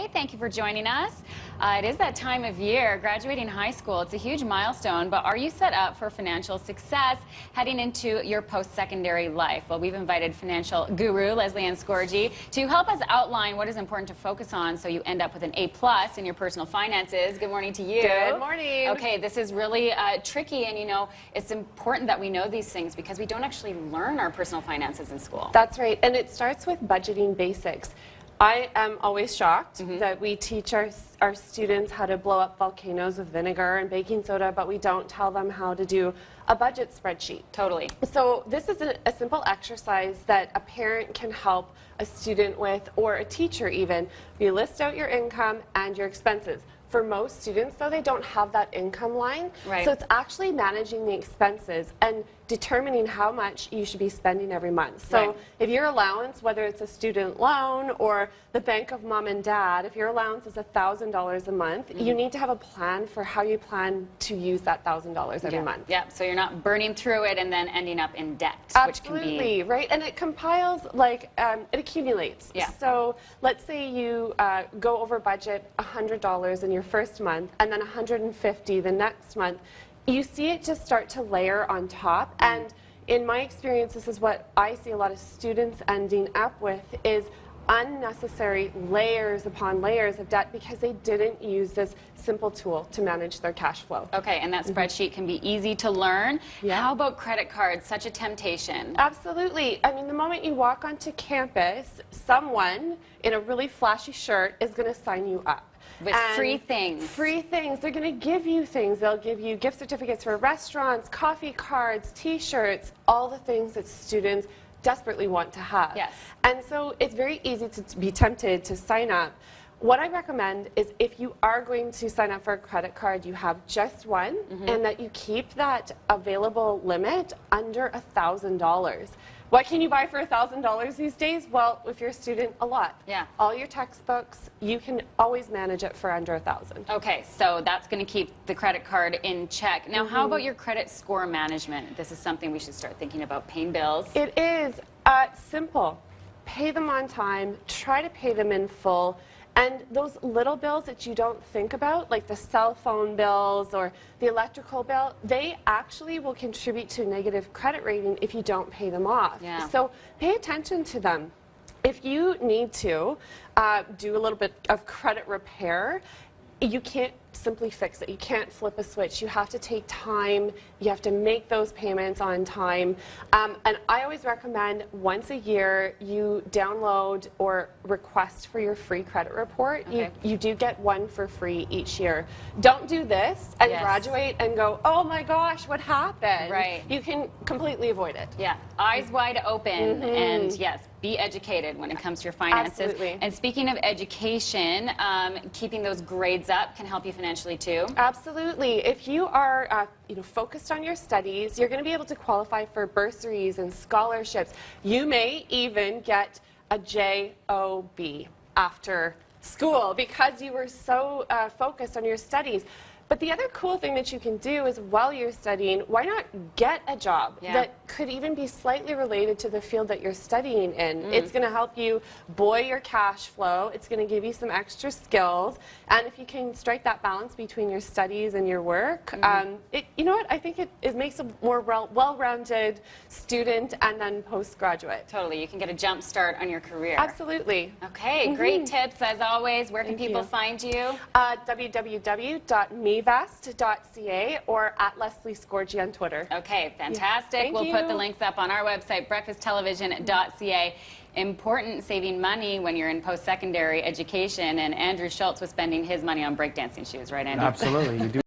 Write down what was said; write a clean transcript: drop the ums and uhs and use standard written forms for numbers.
today. Thank you for joining us. It is that time of year, graduating high school. It's a huge milestone, but are you set up for financial success heading into your post-secondary life? Well, we've invited financial guru Lesley-Anne Scorgie to help us outline what is important to focus on so you end up with an A+ in your personal finances. Good morning to you. Good morning. Okay, this is really tricky, and you know, it's important that we know these things because we don't actually learn our personal finances in school. That's right, and it starts with budgeting basics. I am always shocked that we teach our students how to blow up volcanoes with vinegar and baking soda, but we don't tell them how to do a budget spreadsheet. Totally. So this is a simple exercise that a parent can help a student with, or a teacher even. You list out your income and your expenses. For most students, though, they don't have that income line. Right. So it's actually managing the expenses and determining how much you should be spending every month. So Right. if your allowance, whether it's a student loan or the bank of mom and dad, if your allowance is $1,000 a month, you need to have a plan for how you plan to use that $1,000 every month. Yeah, so you're not burning through it and then ending up in debt, which can Absolutely, be... right? And it compiles, like, it accumulates. Yeah. So let's say you go over budget $100 in your first month and then $150 the next month. You see it just start to layer on top. And in my experience, this is what I see a lot of students ending up with, is unnecessary layers upon layers of debt because they didn't use this simple tool to manage their cash flow. Okay, and that spreadsheet can be easy to learn. Yeah. How about credit cards? Such a temptation. Absolutely. I mean, the moment you walk onto campus, someone in a really flashy shirt is going to sign you up. With And free things. Free things. They're going to give you things. They'll give you gift certificates for restaurants, coffee cards, t-shirts, all the things that students desperately want to have. Yes. And so it's very easy to be tempted to sign up. What I recommend is if you are going to sign up for a credit card, you have just one, and that you keep that available limit under $1,000. What can you buy for $1,000 these days? Well, if you're a student, a lot. Yeah. All your textbooks, you can always manage it for under $1,000. Okay, so that's going to keep the credit card in check. Now, how about your credit score management? This is something we should start thinking about, paying bills. It is simple. Pay them on time. Try to pay them in full. And those little bills that you don't think about, like the cell phone bills or the electrical bill, they actually will contribute to a negative credit rating if you don't pay them off. Yeah. So pay attention to them. If you need to do a little bit of credit repair, you can't simply fix it. You can't flip a switch. You have to take time. You have to make those payments on time. And I always recommend once a year you download or request for your free credit report. Okay. You do get one for free each year. Don't do this and Yes. graduate and go, oh my gosh, what happened? Right. You can completely avoid it. Yeah, eyes wide open, and yes, be educated when it comes to your finances. Absolutely. And speaking of education, keeping those grades up can help you financially too. Absolutely. If you are focused on your studies, you're going to be able to qualify for bursaries and scholarships. You may even get a JOB after school because you were so focused on your studies. But the other cool thing that you can do is while you're studying, why not get a job that could even be slightly related to the field that you're studying in? It's going to help you buoy your cash flow. It's going to give you some extra skills. And if you can strike that balance between your studies and your work, you know what? I think it makes a more well-rounded student and then postgraduate. Totally, you can get a jump start on your career. Absolutely. Okay, great tips as always. Where can people find you? www.mevest.ca or at Lesley-Scorgie on Twitter. Okay, fantastic. Thank We'll you. put the links up on our website, breakfasttelevision.ca. Important saving money when you're in post-secondary education, and Andrew Schultz was spending his money on breakdancing shoes, right, Andrew? Absolutely. You do